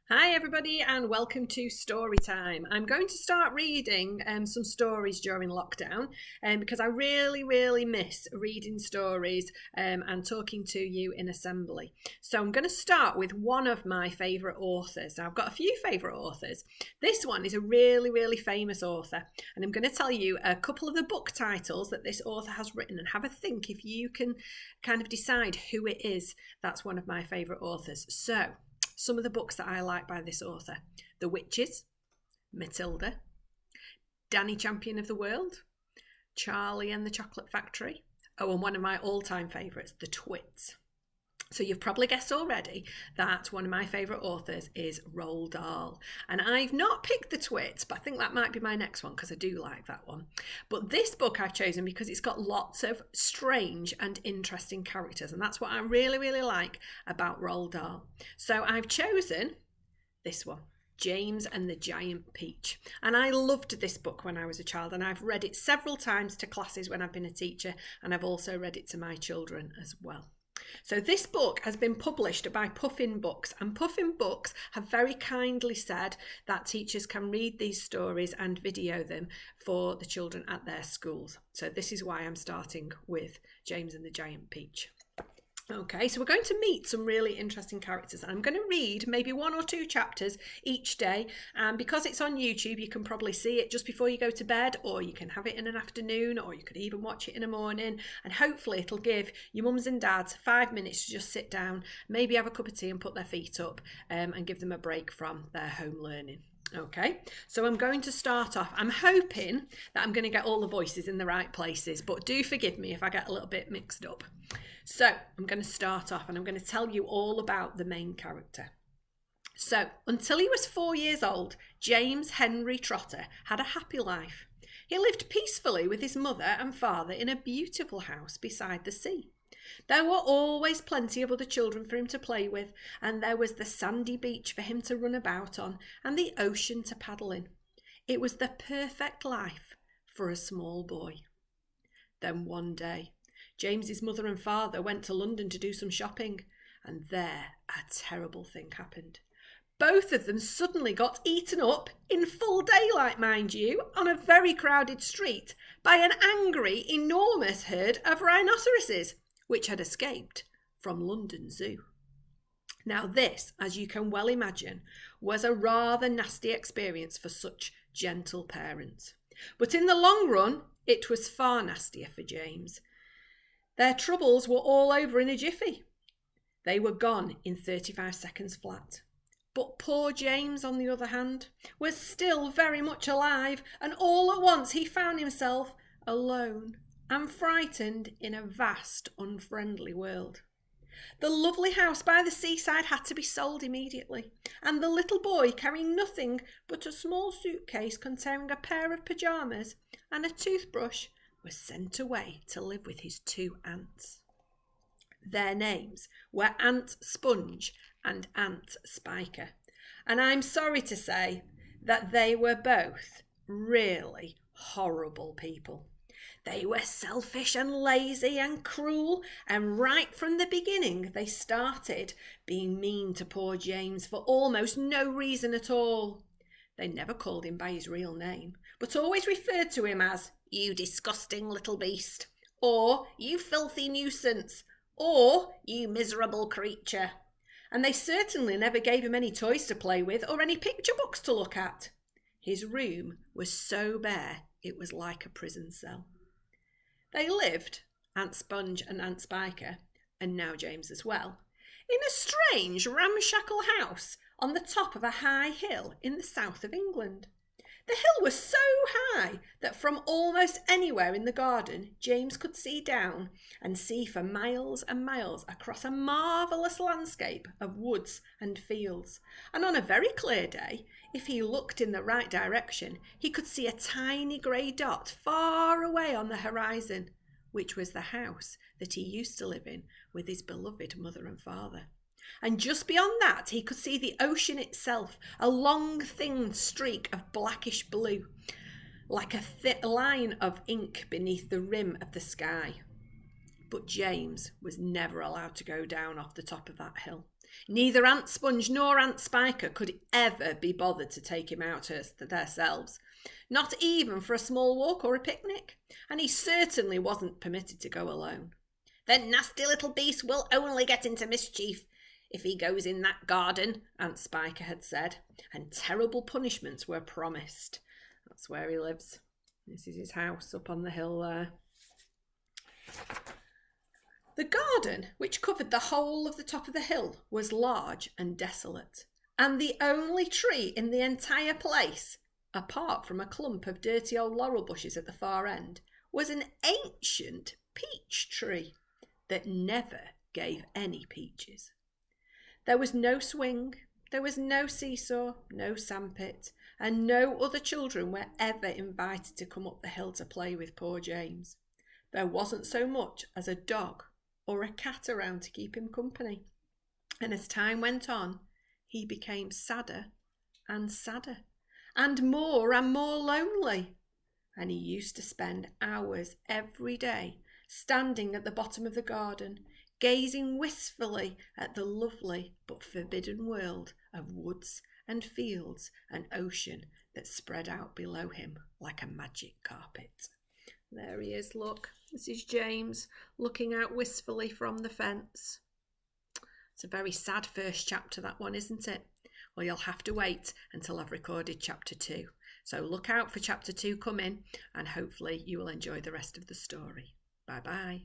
Hi everybody and welcome to story time. I'm going to start reading some stories during lockdown because I really miss reading stories and talking to you in assembly. So I'm going to start with one of my favourite authors. Now I've got a few favourite authors. This one is a really famous author, and I'm going to tell you a couple of the book titles that this author has written and have a think if you can kind of decide who it is that's one of my favourite authors. So some of the books that I like by this author: The Witches, Matilda, Danny Champion of the World, Charlie and the Chocolate Factory. Oh, and one of my all-time favourites, The Twits. So you've probably guessed already that one of my favourite authors is Roald Dahl. And I've not picked The Twits, but I think that might be my next one because I do like that one. But this book I've chosen because it's got lots of strange and interesting characters, and that's what I really like about Roald Dahl. So I've chosen this one, James and the Giant Peach. And I loved this book when I was a child, and I've read it several times to classes when I've been a teacher, and I've also read it to my children as well. So this book has been published by Puffin Books, and Puffin Books have very kindly said that teachers can read these stories and video them for the children at their schools. So this is why I'm starting with James and the Giant Peach. Okay, so we're going to meet some really interesting characters. I'm going to read maybe one or two chapters each day, and because it's on YouTube, you can probably see it just before you go to bed, or you can have it in an afternoon, or you could even watch it in a morning, and hopefully it'll give your mums and dads 5 minutes to just sit down, maybe have a cup of tea and put their feet up, and give them a break from their home learning. Okay, so I'm going to start off. I'm hoping that I'm going to get all the voices in the right places, but do forgive me if I get a little bit mixed up. So I'm going to start off and I'm going to tell you all about the main character. So until he was 4 years old, James Henry Trotter had a happy life. He lived peacefully with his mother and father in a beautiful house beside the sea. There were always plenty of other children for him to play with, and there was the sandy beach for him to run about on and the ocean to paddle in. It was the perfect life for a small boy. Then one day, James's mother and father went to London to do some shopping, and there a terrible thing happened. Both of them suddenly got eaten up, in full daylight mind you, on a very crowded street, by an angry, enormous herd of rhinoceroses, which had escaped from London Zoo. Now this, as you can well imagine, was a rather nasty experience for such gentle parents. But in the long run, it was far nastier for James. Their troubles were all over in a jiffy. They were gone in 35 seconds flat. But poor James, on the other hand, was still very much alive, and all at once he found himself alone and frightened in a vast, unfriendly world. The lovely house by the seaside had to be sold immediately, and the little boy, carrying nothing but a small suitcase containing a pair of pyjamas and a toothbrush, was sent away to live with his two aunts. Their names were Aunt Sponge and Aunt Spiker, and I'm sorry to say that they were both really horrible people. They were selfish and lazy and cruel, and right from the beginning they started being mean to poor James for almost no reason at all. They never called him by his real name, but always referred to him as "you disgusting little beast," or "you filthy nuisance," or "you miserable creature." And they certainly never gave him any toys to play with or any picture books to look at. His room was so bare it was like a prison cell. They lived, Aunt Sponge and Aunt Spiker, and now James as well, in a strange ramshackle house on the top of a high hill in the south of England. The hill was so high that from almost anywhere in the garden James could see down and see for miles and miles across a marvellous landscape of woods and fields. And on a very clear day, if he looked in the right direction, he could see a tiny grey dot far away on the horizon, which was the house that he used to live in with his beloved mother and father. And just beyond that, he could see the ocean itself, a long, thin streak of blackish blue, like a thick line of ink beneath the rim of the sky. But James was never allowed to go down off the top of that hill. Neither Aunt Sponge nor Aunt Spiker could ever be bothered to take him out themselves, not even for a small walk or a picnic, and he certainly wasn't permitted to go alone. "The nasty little beast will only get into mischief if he goes in that garden," Aunt Spiker had said, and terrible punishments were promised. That's where he lives. This is his house up on the hill there. The garden, which covered the whole of the top of the hill, was large and desolate, and the only tree in the entire place, apart from a clump of dirty old laurel bushes at the far end, was an ancient peach tree that never gave any peaches. There was no swing, there was no seesaw, no sandpit, and no other children were ever invited to come up the hill to play with poor James. There wasn't so much as a dog or a cat around to keep him company. And as time went on, he became sadder and sadder, and more lonely. And he used to spend hours every day standing at the bottom of the garden, gazing wistfully at the lovely but forbidden world of woods and fields and ocean that spread out below him like a magic carpet. There he is, look. This is James looking out wistfully from the fence. It's a very sad first chapter, that one, isn't it? Well, you'll have to wait until I've recorded chapter 2. So look out for chapter 2 coming, and hopefully you will enjoy the rest of the story. Bye-bye.